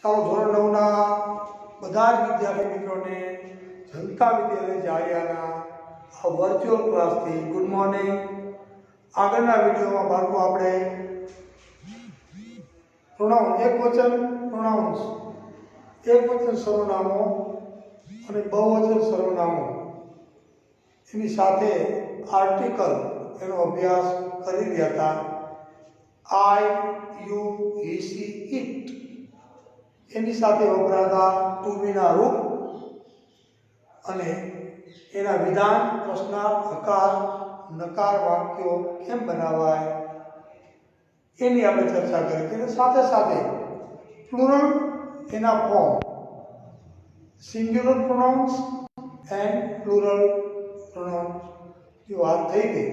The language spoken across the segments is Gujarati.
ચાલો ધોરણ 9 ના બધા જ વિદ્યાર્થી મિત્રોને જનતા વિદ્યાલય જાળિયાના આ વર્ચ્યુઅલ ક્લાસથી ગુડ મોર્નિંગ. આગળના વિડીયોમાં બાળકો આપણે પ્રોનાઉન એકવચન પ્રોનાઉન્સ એકવચન સર્વનામો અને બહુવચન સર્વનામો એની સાથે આર્ટિકલ એનો અભ્યાસ કરી રહ્યા હતા. આઈ, યુ, હી, સી, ઇટ એની સાથે વપરાતા ટુ બીના રૂપ અને એના વિધાન, પ્રશ્નાર્થ, હકાર, નકાર વાક્યો કેમ બનાવાય એની આપણે ચર્ચા કરી. એટલે સાથે સાથે પ્લુરલ એના form, singular pronounce and plural pronounce ની વાત થઈ ગઈ.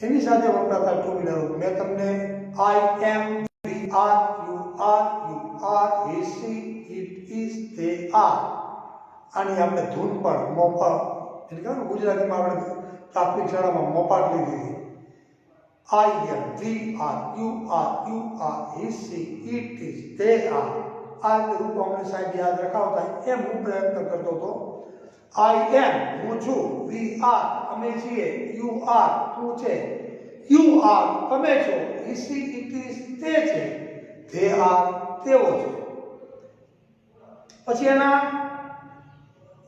એની સાથે વપરાતા ટુ બીના રૂપ મેં તમને I am, we are, you are, he, she, it is, they are આની આપણે ધૂન પણ મોપા એટલે કે ગુજરાતીમાં આપણે પ્રાથમિક શાળામાં મોપાટ લીધી. I am, we are, you are, he, she, it is, they are આ રૂપ અમને સાહેબ યાદ રખાવતા એમ હું પ્રયત્ન કરતો હતો. આઈ એમ હું છું, વી આર અમે છીએ, યુ આર તું છે, યુ આર તમે છો, he, she, it is તે છે, they are તેવો છે. પછી એના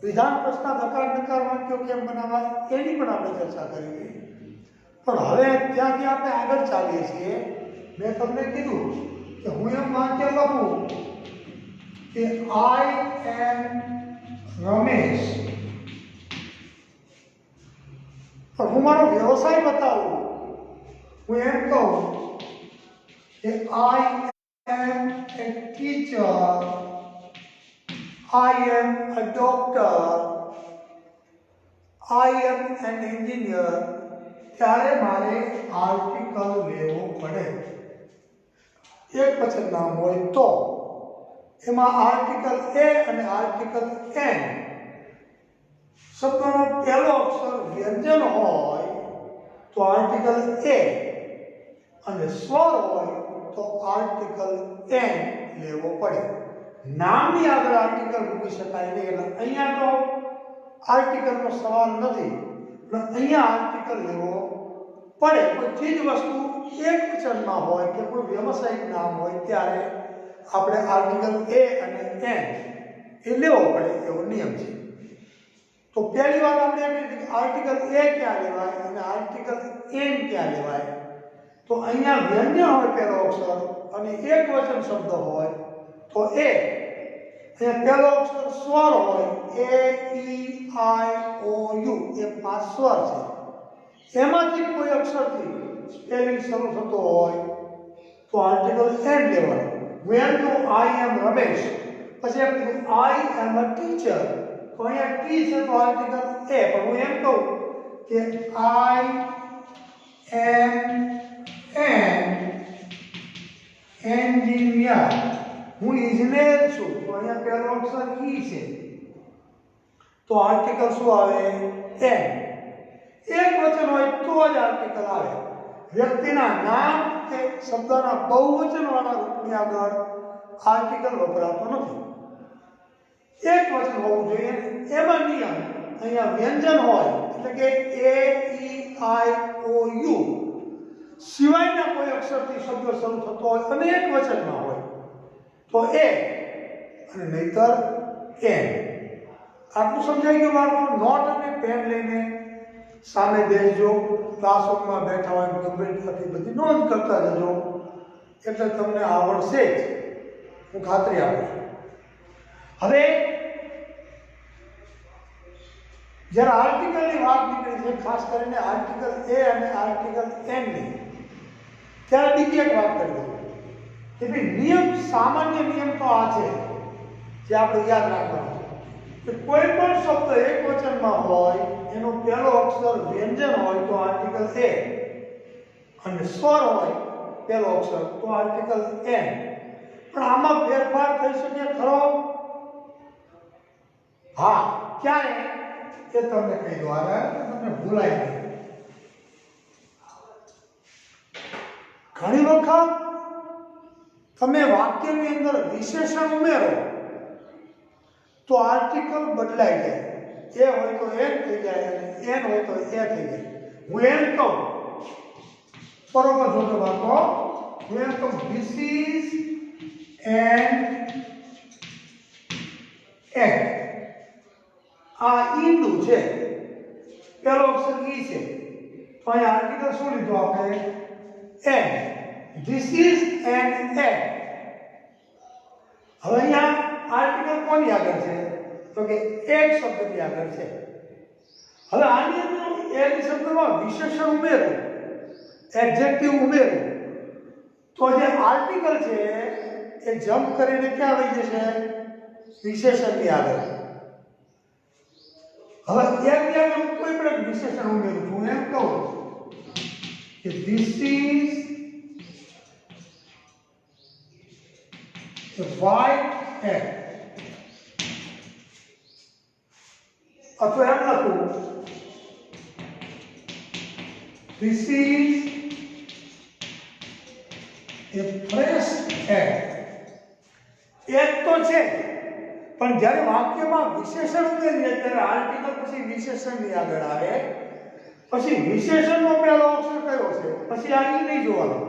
વિધાન, પ્રશ્ન, હકાર, નકાર વાક્યો કેમ બનાવાય એની પણ આપણે ચર્ચા કરી. પણ હવે ત્યાંથી આપણે આગળ ચાલીએ છીએ. મેં તમને કીધું કે હું એમ વાક્ય લખું કે આઈ એમ રમેશ, પણ હું મારો વ્યવસાય બતાવું. હું એમ કહું કે આઈ એમ એ teacher, I am a doctor, I am an engineer. ત્યારે મારે આર્ટિકલ લેવો પડે. એક વચન નામ હોય તો એમાં આર્ટિકલ એ અને આર્ટિકલ એન શબ્દનો પહેલો અક્ષર વ્યંજન હોય તો આર્ટિકલ એ અને સ્વર હોય તો આર્ટિકલ એન લેવો પડે. નામની આગળ આર્ટિકલ મૂકી શકાય નહીં. એટલે અહીંયા તો આર્ટિકલનો સવાલ નથી, પણ અહીંયા આર્ટિકલ લેવો પડે. કોઈ ચીજ વસ્તુ એક વચનમાં હોય કે કોઈ વ્યવસાયિક નામ હોય ત્યારે આપણે આર્ટિકલ એ અને એન એ લેવો પડે એવો નિયમ છે. તો પહેલી વાત આપણે એમ કે આર્ટિકલ એ ક્યાં લેવાય અને આર્ટિકલ એન ક્યાં લેવાય. તો અહીંયા વ્યંજન હોય પહેલો અક્ષર અને એક વચન શબ્દ હોય તો એ પહેલો અક્ષર સ્વર હોય એ, ઈ, આઈ, ઓ, યુ એ 5 સ્વર છે. એમાંથી કોઈ અક્ષરથી સ્પેલિંગ શરૂ થતો હોય તો આર્ટિકલ એન લેવાનું. હું એમ કહું આઈ એમ રમેશ, પછી એમ કહું આઈ એમ અ ટીચર તો અહીંયા ટી છે તો આર્ટિકલ એ. પણ હું એમ કહું કે આઈ એમ એન એન્જિનિયર, હું ઇજનેર છું તો અહીંયા પહેલો અક્ષર ઈ છે તો આર્ટિકલ શું આવે? એન. એક વચન હોય તો જ આર્ટિકલ આવે. વ્યક્તિના નામ કે શબ્દના બહુવચન વાળા રૂપની આગળ આર્ટિકલ વપરાતો નથી. એક વચન હોવું જોઈએ. એમાં નિયમ અહીંયા વ્યંજન હોય એટલે કે એ, ઈ, આઈ, ઓ, યુ સિવાયના કોઈ અક્ષરથી શબ્દ શરૂ થતો હોય અને એક વચનમાં હોય તો એ અને નહીતર એન. આટલું સમજાઈ ગયું બાળકો? નોટ અને પેન લઈને સામે બેસજો. ક્લાસરૂમમાં બેઠા હોય ગંભીરતાથી બધી નોંધ કરતા જજો એટલે તમને આવડશે જ, હું ખાતરી આપું છું. હવે જ્યારે આર્ટિકલની વાત નીકળી છે, ખાસ કરીને આર્ટિકલ એ અને આર્ટિકલ એનની, ત્યારે બીજી એક વાત કરી દઉં કે ભાઈ નિયમ, સામાન્ય નિયમ તો આ છે જે આપણે યાદ રાખવાનો છે કે કોઈ પણ શબ્દ એક વચનમાં હોય એનો પહેલો અક્ષર વ્યંજન હોય તો આર્ટિકલ એ અને સ્વર હોય પહેલો અક્ષર તો આર્ટિકલ એન. પણ આમાં ફેરફાર થઈ શકે ખરો? હા, ક્યારે એ તમને કહી દો. હવે તમને ભૂલાય નહીં. ઘણી વખત તમે વાક્યની અંદર વિશેષણ ઉમેરો તો આર્ટિકલ બદલાઈ જાય, એ હોય તો એન થઈ જાય અને એન હોય તો એ થઈ જાય. હું એમ કહું, બરોબર જોજો બાળકો, હું એમ કહું ધીસ ઇઝ એન એગ, આ ઈંડું છે, પેલો અક્ષર ઈ છે, તો અહીંયા આર્ટિકલ શું લીધું આપણે? Egg. This is an egg. હવે અહીંયા આર્ટિકલ કોની આગળ છે? તો કે એગ શબ્દની આગળ છે. હવે આની અંદર એગ શબ્દમાં વિશેષણ ઉમેરું, એડજેક્ટિવ ઉમેરું, તો જે આર્ટિકલ છે એ જમ્પ કરીને ક્યાં આવી જશે? વિશેષણની આગળ. હવે એગની આગળ કોઈ પણ વિશેષણ ઉમેરું છું, એમ કહું કે this is a white egg, અથવા એમ લખું this is a fresh egg. એક તો છે, પણ જ્યારે વાક્યમાં વિશેષણ ઉમેરીએ ત્યારે આર્ટિકલ પછી વિશેષણની આગળ આવે, પછી વિશેષણનો પહેલો અક્ષર કયો છે, પછી આ ઈ નહીં જોવાનો.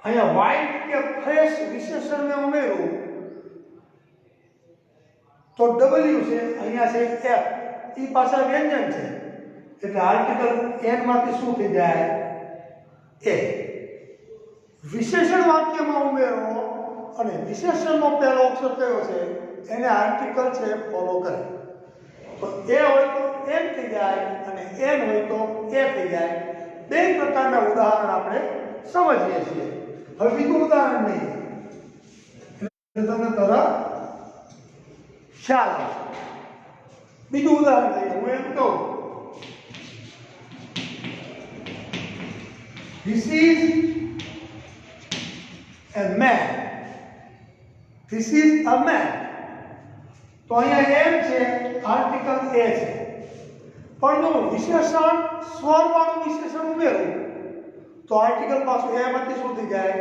અહીંયા વ્હાઇટ કે ફ્રેશ વિશેષણને ઉમેરું તો ડબલ્યુ છે, અહીંયા છે એફ, ઈ પાછા વ્યંજન છે, એટલે આર્ટિકલ એન માંથી શું થઈ જાય? એ. વિશેષણ વાક્યમાં ઉમેરો અને વિશેષણનો પહેલો અક્ષર કયો છે એને આર્ટિકલ છે ફોલો કરે, તો એ હોય તો એન થઈ જાય અને એન હોય તો એ થઈ જાય. બે પ્રકારના ઉદાહરણ આપણે સમજીએ છીએ. હવે બીજું ઉદાહરણ નહીં, એટલે તમને તરત ખ્યાલ આવશે. બીજું ઉદાહરણ લઈએ. હું એમ કહું this is a man, this is a man, તો અહીંયા એમ છે, આર્ટિકલ એ છે, પણ જો વિશેષણ સ્વરવાળું વિશેષણ ઉમેરું તો આર્ટિકલ પાછું એ માંથી શું થઈ જાય?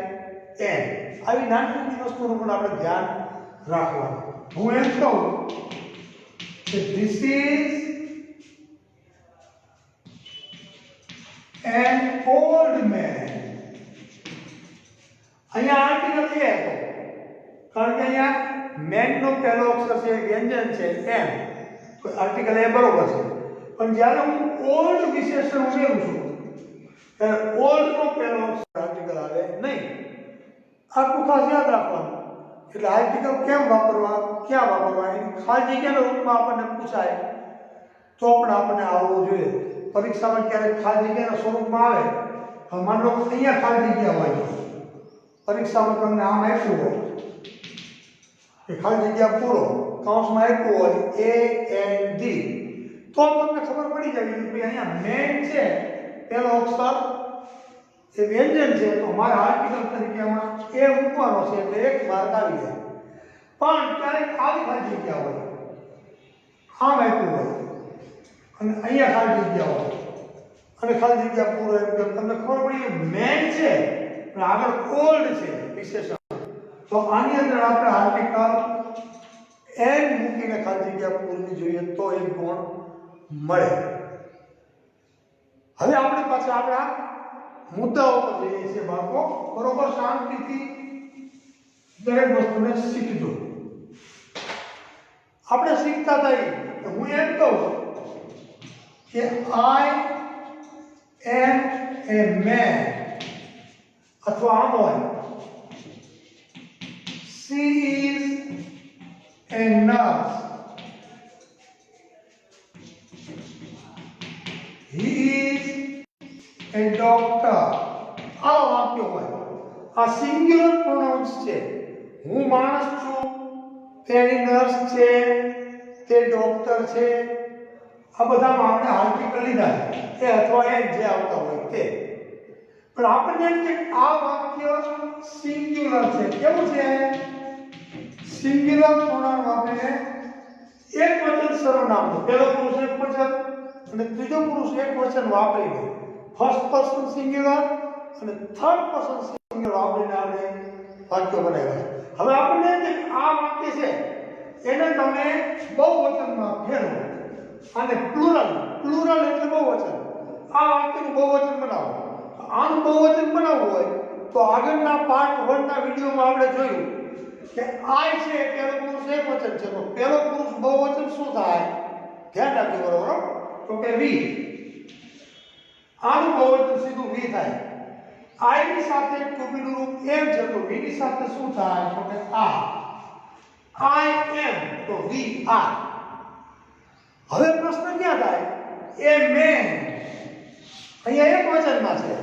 એન. આવી નાની નાની વસ્તુનું પણ આપણે ધ્યાન રાખવાનું. હું એમ કહું કે this is an old man, અહીંયા આર્ટિકલ એ હતો, કારણ કે અહીંયા મેન નો પહેલો અક્ષર છે, વ્યંજન છે એમ, તો આર્ટિકલ એ બરોબર છે. પણ જ્યારે હું ઓલ્ડ વિશેષણ ઉમેરું છું ત્યારે ઓલ્ડ નો પહેલો અક્ષર આર્ટિકલ આવે નહીં. આટલું ખાસ યાદ રાખવાનું. એટલે આર્ટિકલ કેમ વાપરવા, ક્યાં વાપરવા, એની ખાલી જગ્યાના રૂપમાં આપણને પૂછાય તો પણ આપણને આવડવું જોઈએ. પરીક્ષામાં ક્યારેક ખાલી જગ્યાના સ્વરૂપમાં આવે, માન લો અહીંયા ખાલી જગ્યા હોય, પરીક્ષામાં તમને આમ આપ્યું હોય કે ખાલી જગ્યા પૂરો, કૌંસમાં આપ્યું હોય એ એન ડી, તો તમને ખબર પડી જાય કે અહીંયા મેન છે પેલો અક્ષર એ વ્યંજન છે, તો મારા આર્ટિકલ તરીકેમાં એ મૂકવાનો છે, એટલે એક માર્ક આવી જાય. પણ ક્યારેક આવી ખાલી જગ્યા હોય, આમ આપ્યું હોય અને અહીંયા ખાલી જગ્યા હોય અને ખાલી જગ્યા પૂરો, એમ કે તમને ખબર પડી મેન છે પણ આગળ ઓલ્ડ છે વિશેષણ, તો આની અંદર આપણે આર્ટિકલ એન મૂકીને ખાલી જગ્યા પૂરવી જોઈએ તો એક ગુણ મળે. હવે આપણે પાછા આપણા મુદ્દાઓ પર જઈએ છીએ બાળકો. બરોબર, શાંતિથી દરેક વસ્તુને શીખજો. આપણે શીખતા થઈ, હું એમ કહું કે આઈ એમ એ મેન, અથવા આમ હોય she is a nurse, he is a doctor. આ વાક્ય હોય, આ સિંગ્યુલર પ્રોનાઉન્સ છે. હું માણસ છું, તેની નર્સ છે, તે ડોક્ટર છે, આ બધામાં આપણે આર્ટિકલ લીધા છે, એ અથવા એન જે આવતા હોય તે. પણ આપણને એમ કે આ વાક્ય સિંગ્યુલર છે. કેવું છે? સિંગ્યુલર પ્રોનાઉન આપણે એક વચન સર્વનામનું, પહેલો પુરુષ એક વચન અને ત્રીજો પુરુષ એક વચન વાપરીને, ફર્સ્ટ પર્સન સિંગ્યુલર અને થર્ડ પર્સન સિંગ્યુલર વાપરીને આપણે વાક્યો બનાવ્યા છે. હવે આપણને એમ કે આ વાક્ય છે એને તમે બહુવચનમાં ફેરવો અને પ્લુરલ એટલે બહુવચન. આ વાક્યનું બહુવચન બનાવો. આનું બહુવચન બનાવવું હોય તો આગળના પાર્ટ 1 ના વિડીયોમાં આપણે જોયું કે આય છે પેલો પુરુષ એકવચન છે, તો પેલો પુરુષ બહુવચન શું થાય? ધ્યાન રાખજો બરોબર. તો કે વી, આનું બહુવચન સીધું વી થાય. આઈ ની સાથે ટુ બી નું રૂપ એમ છે, તો વી ની સાથે શું થાય? તો કે આ. આઈ એમ, તો વી આર. હવે પ્રશ્ન ક્યાં થાય? એ મેન અહીંયા એક વચનમાં છે.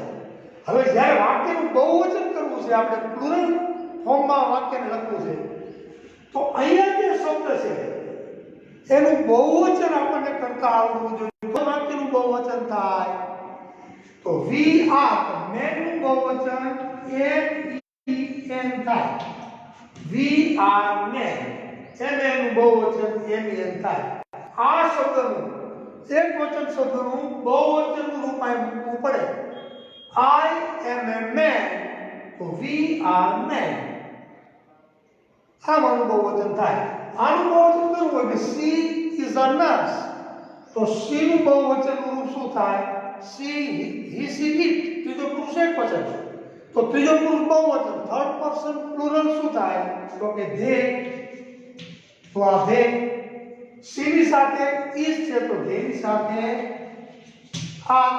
હવે જ્યારે વાક્યનું બહુવચન કરવું છે, આપણે પ્લુરલ ફોર્મમાં વાક્યને લખવું છે, તો અહીંયા જે શબ્દ છે એનું બહુવચન આપણને કરતા આવડવું જોઈએ. તો વાક્યનું બહુવચન થાય તો વી આર, મેનનું બહુવચન એન થાય. વી આર મેન, એનું બહુવચન એન થાય. આ શબ્દનું એક વચન શબ્દનું બહુવચનનું રૂપ અહીં મૂકવું પડે. I am a man, તો we are men. આ મારું બહુવચન થાય. આનું બહુવચન કરવું હોય કે she is a nurse, તો she નું બહુવચનનું રૂપ શું થાય? she, he, she, it. ત્રીજો પુરુષ એકવચન, તો ત્રીજો પુરુષ બહુવચન, થર્ડ પર્સન પ્લુરલ શું થાય? તો કે they, તો આ they. she ની સાથે is છે, તો they ની સાથે આ.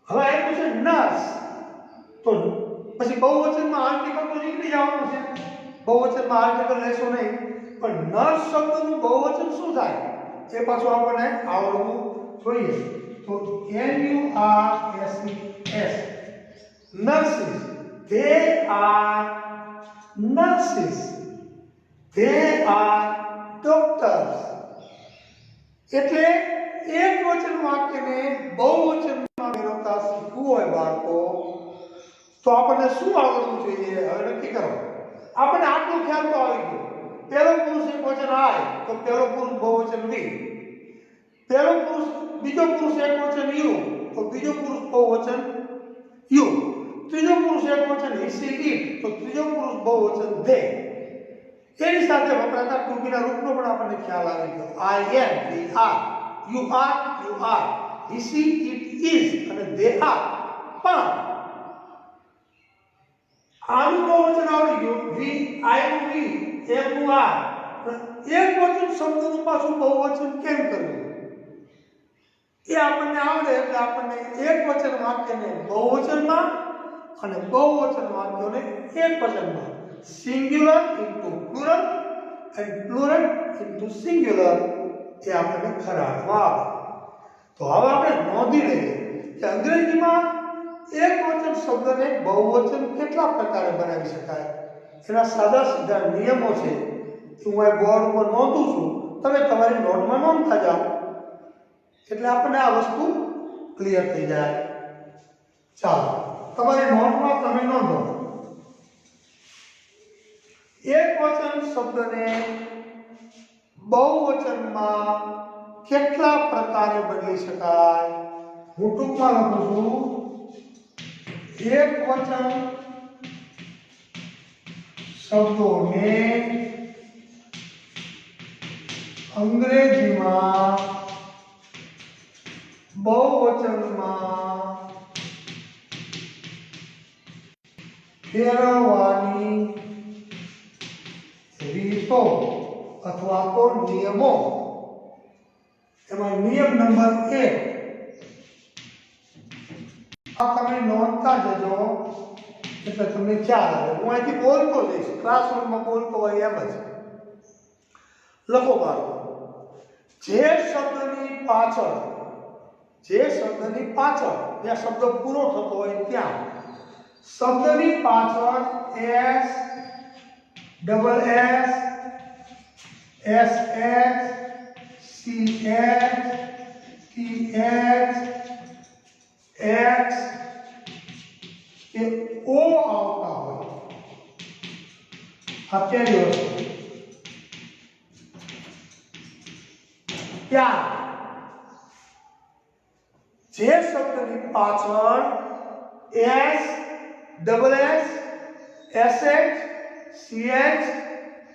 હવે આવ્યું છે નર્સ, તો પછી બહુવચનમાં આર્ટિકલ તો નીકળી જવાનું છે. બહુવચનમાં આર્ટિકલ લેશો નહીં, પણ નર્સ શબ્દનું બહુવચન શું થાય એ પાછું આપણને આવડવું જોઈએ. તો NURSES, nurses. They are nurses. They are doctors. એટલે એક વચન વાક્યને બહુવચનમાં ફેરવતા શીખવું હોય બાળકો, તો આપણને શું આવડવું જોઈએ? હવે નક્કી કરો. આપણને આટલું ખ્યાલ તો આવી ગયો. પહેલો પુરુષ એકવચન આય, તો પહેલો પુરુષ બહુવચન વી. પહેલો પુરુષ બીજો પુરુષ એકવચન યુ, તો બીજો પુરુષ બહુવચન યુ. ત્રીજો પુરુષ એકવચન he, she, it, તો ત્રીજો પુરુષ બહુવચન they. એની સાથે વપરાતા ટુ બી ના રૂપનો પણ આપણને ખ્યાલ આવી ગયો. I am, we are, you are, he, she, it is, અને they are. પણ આનું બહુવચન આવડી ગયું. વી, આઈ નું વી, એમ નું આ. એક વચન શબ્દનું પાછું બહુવચન કેમ કરવું એ આપણને આવડે એટલે આપણને એક વચન વાક્યને બહુવચનમાં અને બહુવચન વાક્યોને એક વચનમાં, singular into plural and plural into singular, એ આપણને ખરાબમાં આવે. તો હવે આપણે નોંધી લઈએ કે અંગ્રેજીમાં એક વચન શબ્દને બહુવચન કેટલા પ્રકારે બનાવી શકાય. એના સાદા સીધા નિયમો છે. હું આ બોર્ડ ઉપર નોંધું છું, તમે તમારી નોટમાં નોંધતા જાઓ એટલે આપણને આ વસ્તુ ક્લિયર થઈ જાય. ચાલો, તમારી નોટમાં તમે નોંધો. એક વચન શબ્દને બહુવચનમાં કેટલા પ્રકારે બદલી શકાય? હું ટૂંકમાં લખું છું. એક વચન શબ્દોને અંગ્રેજીમાં બહુવચનમાં ફેરવવાની રીતો અથવા તો નિયમો. એમાં નિયમ નંબર 1, આ તમે નોંધતા જજો એટલે તમને ખ્યાલ આવે. હું અહીંથી બોલતો જઈશ, ક્લાસરૂમમાં બોલતો હોય એમ જ લખો બાળકો. જે શબ્દની પાછળ જ્યાં શબ્દ પૂરો થતો હોય ત્યાં શબ્દની પાછળ S, double S, SH, CH, TH, X કે O આવતા હોય, આ પહેલી વસ્તુ. ત્યાં જે શબ્દની પાછળ S, double S, SH CH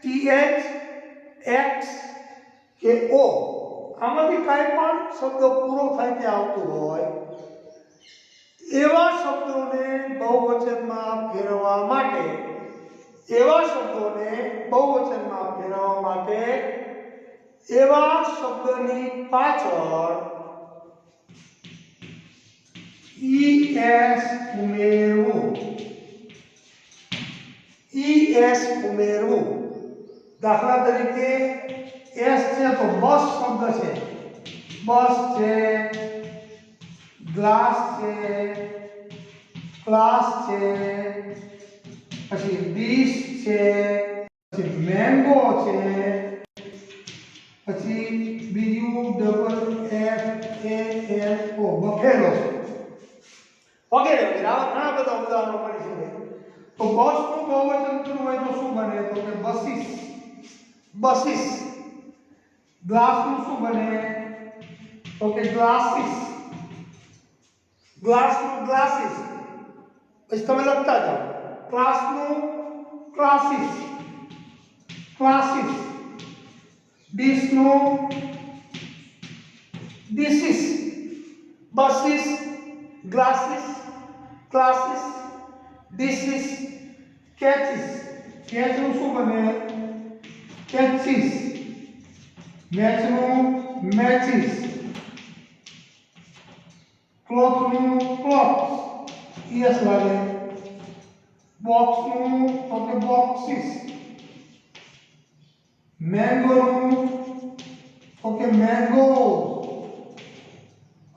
TH X કે O આમાંથી કાંઈ પણ શબ્દ પૂરો થાય ત્યાં આવતું હોય એવા શબ્દોને બહુવચનમાં ફેરવવા માટે એવા શબ્દની પાછળ ES ઉમેરવું દાખલા તરીકે S છે તો બસ શબ્દ છે બસ છે ગ્લાસ છે ક્લાસ છે પછી ડીશ છે પછી મેંગો છે પછી બીજું BUFFALO બફેલો વગેરે વગેરે આવા ઘણા બધા ઉદાહરણો મળી શકે તો બસનું બહુવચન કરવું હોય તો શું બને તો કે બસીસ ગ્લાસનું શું બને તો કે ગ્લાસીસ ગ્લાસનું ગ્લાસીસ પછી તમે લખતા જાઓ ક્લાસનું ક્લાસીસ ડીશનું ડીસીસ બસીસ ગ્લાસીસ ક્લાસીસ ડીસીસ કેચનું શું બને કેચીસ મેચનું મેચીસ ક્લોથનું ક્લોથ્સ યસ લાગે બોક્સનું તો કે બોક્સીસ મેંગોનું તો કે મેંગો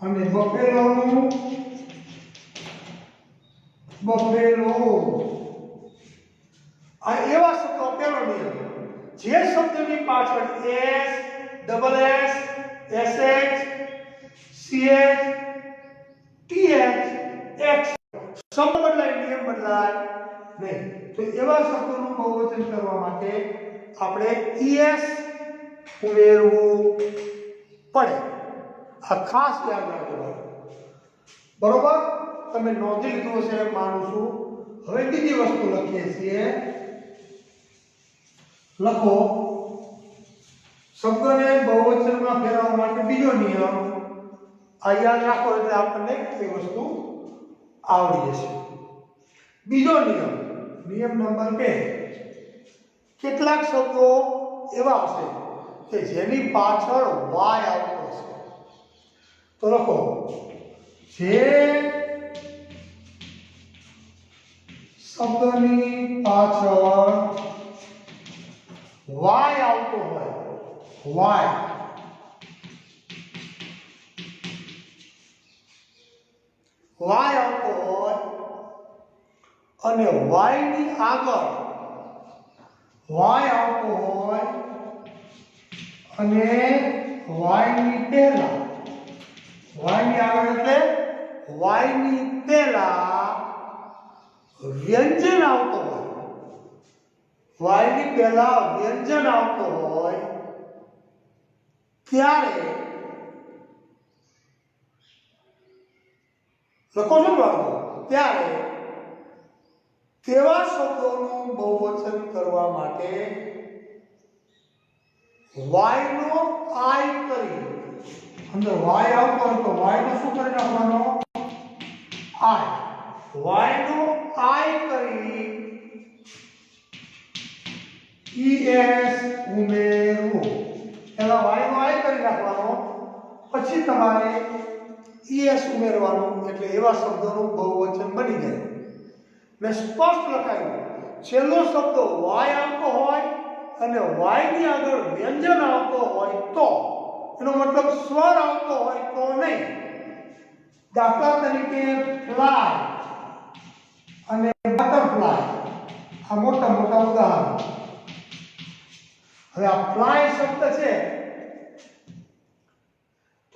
અને બફેલોનું બફેલો આ એવા શબ્દો પહેલો નિયમ જે શબ્દની પાછળ S double S SH CH TH X શબ્દ બદલાય નિયમ બદલાય નહીં તો એવા શબ્દોનું બહુવચન કરવા માટે આપણે ES ઉમેરવું પડે આ ખાસ યાદ રાખજો બરોબર તમે નોંધી લીધું હશે એમ માનું છું હવે બીજી વસ્તુ લખીએ છીએ લખો શબ્દને બહુવચનમાં ફેરવવા માટે બીજો નિયમ આ યાદ રાખો એટલે આપણને એ વસ્તુ આવડી જશે બીજો નિયમ નંબર 2 કેટલાક શબ્દો એવા હશે કે જેની પાછળ y આવતો હશે તો લખો જે શબ્દની પાછળ y આવતો હોય y આવતો હોય અને y ની આગળ y આવતો હોય અને y ની પહેલા y ની આગળ એટલે y ની પહેલા વ્યંજન આવતો હોય y ની પહેલા વ્યંજન આવતો હોય ત્યારે લખો છો બાળકો ત્યારે તેવા શબ્દોનું બહુવચન કરવા માટે y નો I કરી અંદર y આવતો હોય તો y નો શું કરી નાખવાનો y નો I કરી es ઉમેરવું એલા y નો I કરી નાખવાનો પછી તમારે es ઉમેરવાનું એટલે એવા શબ્દોનું બહુવચન બની જાય મેં સ્પષ્ટ લખાયું છેલ્લો શબ્દ y આવતો હોય અને y ની આગળ વ્યંજન આવતો હોય તો એનો મતલબ સ્વર આવતો હોય તો નહીં દાખલા તરીકે ફ્લાય અને બટરફ્લાય આ મોટા મોટા ઉદાહરણ હવે આ ફ્લાય શબ્દ છે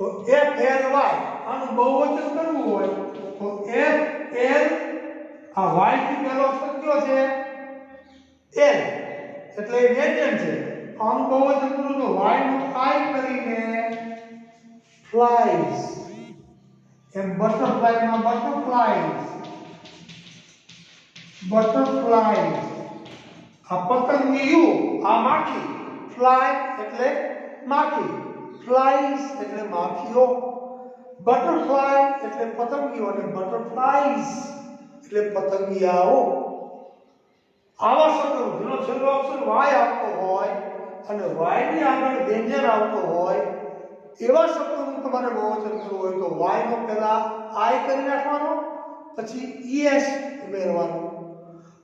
તો FLY આનું બહુવચન કરવું હોય તો FL આ y થી પહેલો અક્ષર કયો છે L એટલે એ વ્યંજન છે આનું બહુવચન કરું તો y નો I કરીને ફ્લાઈઝ એમ બટરફ્લાય માં બટરફ્લાઈઝ બટરફ્લાય આ પતંગિયું આ માખી ફ્લાય એટલે માખી ફ્લાઇઝ એટલે માખીઓ બટરફ્લાય એટલે પતંગિયો અને બટરફ્લાઇઝ એટલે પતંગિયાઓ આવા શબ્દો જેનો છેલ્લો અક્ષર વાય આવતો હોય અને વાય ની આગળ વ્યંજન આવતો હોય એવા શબ્દોનું તમારે બહુવચન કરવું હોય તો વાય નો પહેલા આઈ કરી નાખવાનો પછી es ઉમેરવાનું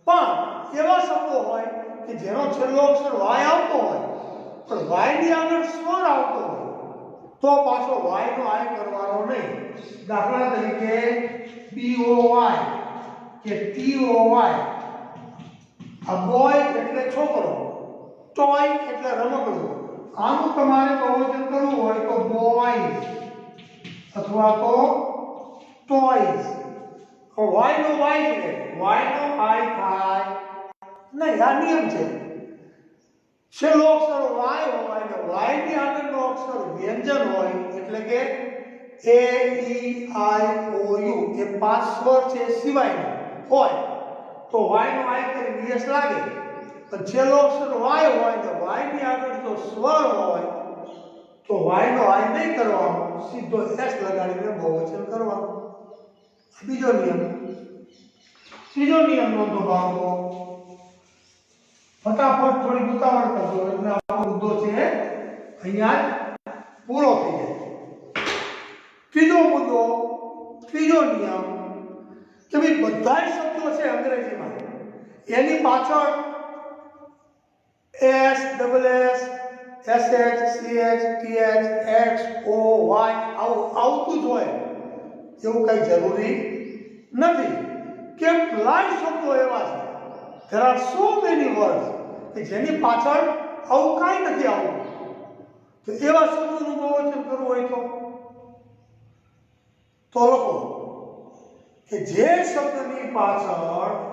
પણ એવા શબ્દો હોય કે જેનો છેલ્લો અક્ષર વાય આવતો હોય પણ વાય ની આગળ સ્વર આવતો હોય તો પાછો વાય નો આઈ કરવાનો નહીં દાખલા તરીકે boy કે toy આ બોય એટલે છોકરો ટોય એટલે રમકડું આનું તમારે બહુવચન કરવું હોય તો બોયઝ અથવા તો ટોયઝ વાય નો વાય છે વાય નો આઈ થાય નહીં આ નિયમ છે છેલ્લો અક્ષર વાય હોય ને વાય ની આગળનો અક્ષર વ્યંજન હોય એટલે કે a e i o u એ પાંચ સ્વર છે સિવાયનો હોય તો વાય નો આઈ કરી s લાગે પણ છેલ્લો અક્ષર વાય હોય તો વાય ની આગળ જો સ્વર હોય તો વાય નો આઈ નહીં કરવાનો સીધો s લગાડીને બહુવચન કરવાનું બીજો નિયમ ત્રીજો નિયમ નોંધો બાળકો ફટાફટ થોડી ઉતાવળ કરજો એટલે આપણો મુદ્દો છે અહીંયા પૂરો થઈ જાય ત્રીજો મુદ્દો ત્રીજો નિયમ કે ભાઈ બધા શબ્દો છે અંગ્રેજીમાં એની પાછળ s double s sh ch th x o y આવતું જ હોય એવું કઈ જરૂરી નથી કેટલાય શબ્દો એવા છે there are so many words કે જેની પાછળ આવું કાંઈ નથી આવતું તો એવા શબ્દોનું બહુવચન કરવું હોય તો લખો કે જે શબ્દની પાછળ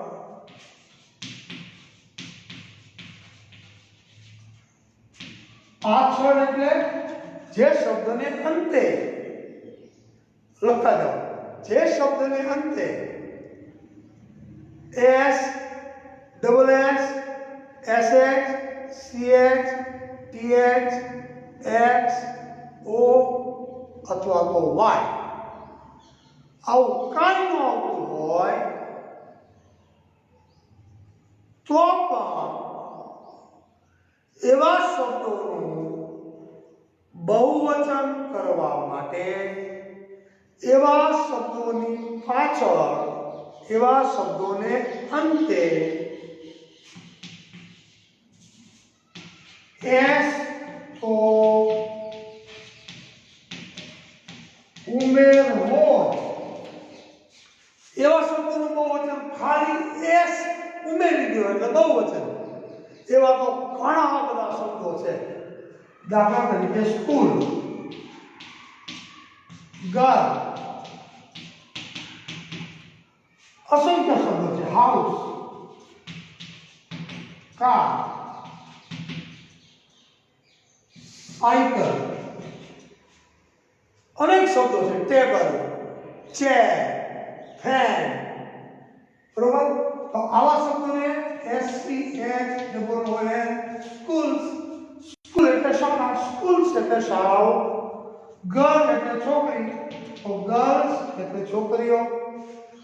એટલે જે શબ્દને અંતે લખતા જાઓ જે શબ્દને અંતે s double s sh ch th x o અથવા તો y આવું કાંઈ ન આવતું હોય તો પણ એવા શબ્દોનું બહુવચન કરવા માટે એવા શબ્દોની પાછળ એવા શબ્દોને અંતે s તો ઉમેરવો એવા શબ્દોનું બહુવચન ખાલી s ઉમેરી દો એટલે બહુવચન એવા તો ઘણા બધા શબ્દો છે દાખલા તરીકે સ્કૂલ ઘર અસંખ્ય શબ્દો છે હાઉસ કાર સાયકલ અનેક શબ્દો છે ટેબલ ચેર ફેન બરોબર તો આવા શબ્દોને s c h double o n schools school એટલે શાળા સ્કૂલ્સ એટલે શાળાઓ ગર્લ એટલે છોકરી તો ગર્લ્સ એટલે છોકરીઓ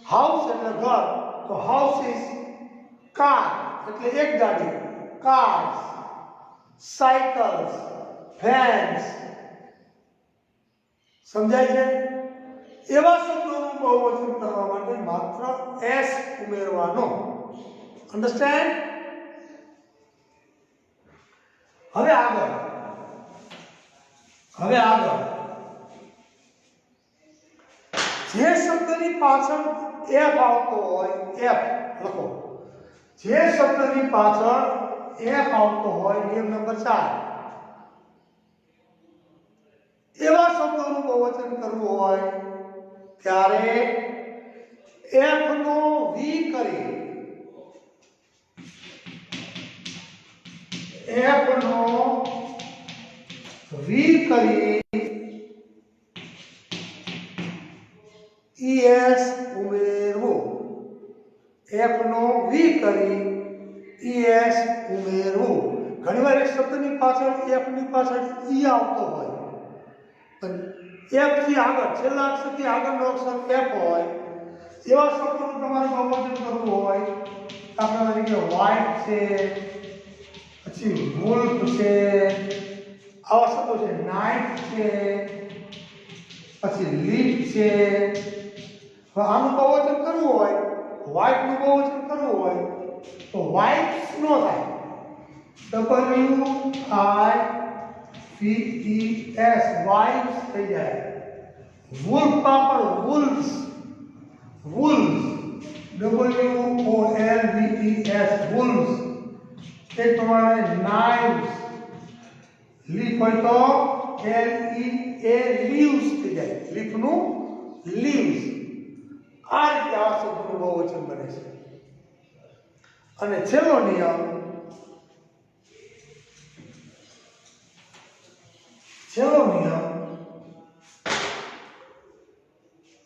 હાઉસ એટલે ઘર તો હાઉસીસ કાર એટલે એક ગાડી કાર્સ સાયકલ્સ ફેન્સ સમજાય છે એવા શબ્દોનું બહુવચન કરવા માટે માત્ર s ઉમેરવાનો અન્ડરસ્ટેન્ડ હવે આગળ જે શબ્દની પાછળ f આવતો હોય f લખો જે શબ્દની પાછળ f આવતો હોય નિયમ નંબર 4 એવા શબ્દોનું બહુવચન કરવું હોય ત્યારે f નો v કરી f નો v કરી es ઉમેરવો f નો v કરી es ઉમેરવું. ઘણીવાર એક શબ્દની પાછળ f ની પાછળ e આવતો હોય, પણ f થી આગળ છેલ્લા અક્ષરથી આગળનો અક્ષર f હોય એવા શબ્દોનું તમારે બહુવચન કરવું હોય, દાખલા તરીકે white છે, પછી wolf છે, આવા શબ્દો છે, night છે, પછી leaf છે. હવે આનું બહુવચન કરવું હોય, white નું બહુવચન કરવું હોય તો whites નો થાય, WIVES whites થઈ જાય. wolf પણ wolves wolves WOLVES wolves. એ તમારે knives, leaf હોય તો LEA leaves થઈ જાય, leaf નું leaves. આ રીતે આ શબ્દનું બહુવચન બને છે. અને છેલ્લો નિયમ,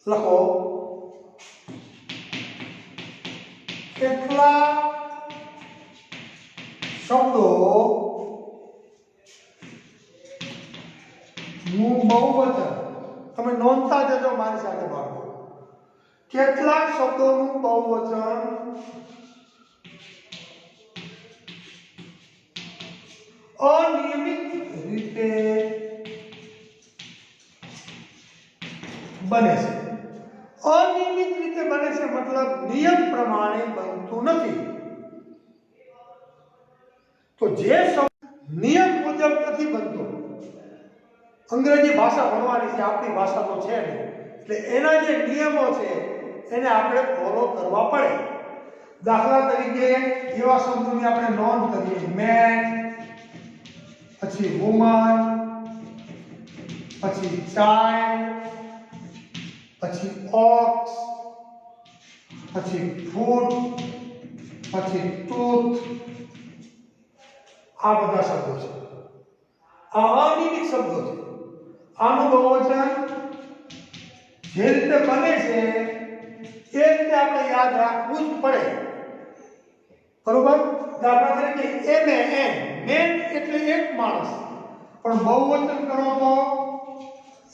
લખો કેટલા શબ્દો નું બહુવચન, તમે નોંધતા જજો મારી સાથે બાળકો, કેટલાક શબ્દોનું બહુવચન અનિયમિત રીતે બને છે. અનિયમિત રીતે બને છે મતલબ નિયમ પ્રમાણે બનતું નથી. તો જે શબ્દ નિયમ મુજબ નથી બનતો, અંગ્રેજી ભાષા ભણવાની છે, આપણી ભાષા તો છે નહીં, એટલે એના જે નિયમો છે એને આપણે ફોલો કરવા પડે. દાખલા તરીકે એવા શબ્દોની આપણે નોંધ કરીએ, મેન, પછી વુમન, પછી ચાઇલ્ડ, પછી ઓક્સ, પછી ફૂટ, પછી ટૂથ. આ બધા શબ્દો છે, આ અનિયમિત શબ્દો છે. આનું બહુવચન જે રીતે બને છે એ રીતે આપણે યાદ રાખવું જ પડે, બરોબર. દાખલા તરીકે MAN, મેન એટલે એક માણસ, પણ બહુવચન કરો તો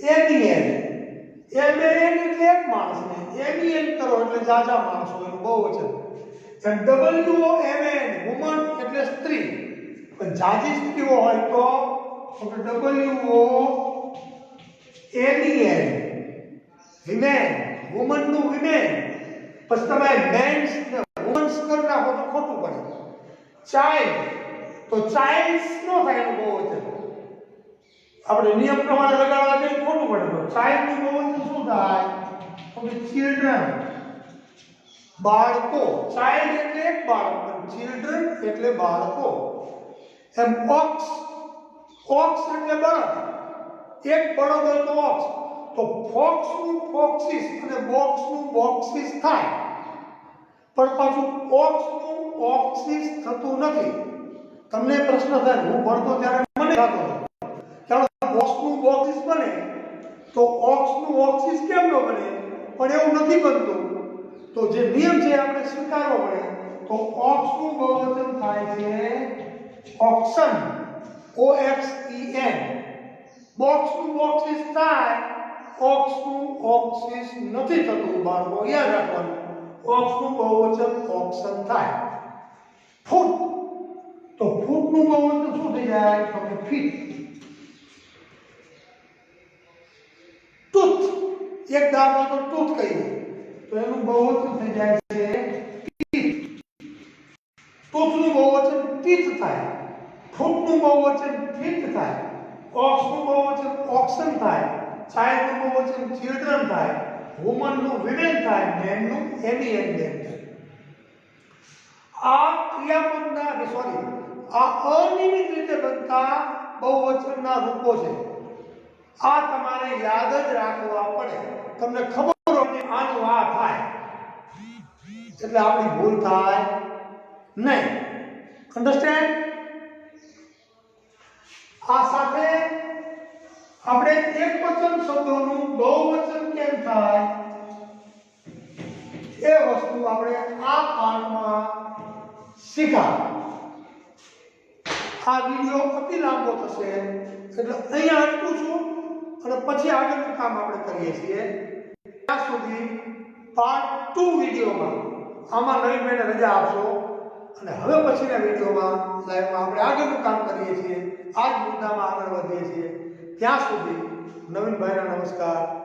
MAN, MAN એટલે એક માણસ ને MEN કરો એટલે જાજા માણસો, એનું બહુવચન. WOMN, વુમન એટલે સ્ત્રી, પણ જાજી સ્ત્રીઓ હોય તો WOMEN, વિમેન, વુમન નું વિમેન. પછી તમે મેન્સ ને વુમન્સ કરી નાખો તો ખોટું પડે. ચાઇલ્ડ તો ચાઇલ્ડ્સ નો થાય એનું બહુવચન, આપણે નિયમ પ્રમાણે લગાડવા જઈએ ખોટું પડે. તો ચાઇલ્ડ નું બહુવચન શું થાય? તો કે ચિલ્ડ્રન, બાળકો. ચાઇલ્ડ એટલે એક બાળક, પણ ચિલ્ડ્રન એટલે બાળકો. એમ ઓક્સ, ઓક્સ એટલે બળદ, એક બળદ હોય તો ઓક્સ. તો ફોક્સ નું ફોક્સિસ અને બોક્સ નું બોક્સિસ થાય, પણ પાછું ઓક્સ નું ઓક્સિસ થતું નથી. તમને પ્રશ્ન થાય, હું ભણતો ત્યારે મને થતો હતો, કારણ બોક્સ નું બોક્સિસ બને તો ઓક્સ નું ઓક્સિસ કેમ ન બને? પણ એવું નથી બનતું. તો જે નિયમ છે આપણે સ્વીકારવો પડે. તો ઓક્સ નું બહુવચન થાય છે ઓક્સન, OXEN. બોક્સ નું બોક્સિસ થાય, ઓક્સ નું ઓક્સિસ નથી થતું. બાળકો યાદ રાખવાનું, ઓક્સ નું બહુવચન ઓક્સન થાય. ફૂટ, તો ફૂટ નું બહુવચન શું થઈ જાય? તો કે ફીટ. ટૂથ, એક દાંત તો ટૂથ કહીએ તો એનું બહુવચન થઈ જાય છે ટીથ. ટૂથ નું બહુવચન ટીથ થાય, ફૂટ નું બહુવચન ફીટ થાય, ઓક્સ નું બહુવચન ઓક્સન થાય, ચાઇલ્ડ નું બહુવચન ચિલ્ડ્રન થાય, વુમન નું વિમેન થાય, મેન નું MEN થાય. આ ક્રિયાપદના આ અનિયમિત રીતે બનતા બહુવચનના રૂપો છે. આ તમારે યાદ જ રાખવા પડે. તમને ખબર હોય કે આનું આ થાય એટલે આપણી ભૂલ થાય નહીં. અન્ડરસ્ટેન્ડ? આ સાથે આપણે એકવચન શબ્દોનું બહુવચન કેમ થાય એ વસ્તુ આપણે આ પાઠમાં શીખ્યા. આ વિડીયો અતિ લાંબો થશે એટલે અહીંયા અટકું છું અને પછી આગળનું કામ આપણે કરીએ છીએ. ત્યાં સુધી પાર્ટ 2 વિડીયોમાં આમાં નવીન મહિને રજા આપશો અને હવે પછીના વિડીયોમાં લાઈવમાં આપણે આગળનું કામ કરીએ છીએ. આ જ મુદ્દામાં આગળ વધીએ છીએ. ત્યાં સુધી નવીનભાઈના નમસ્કાર.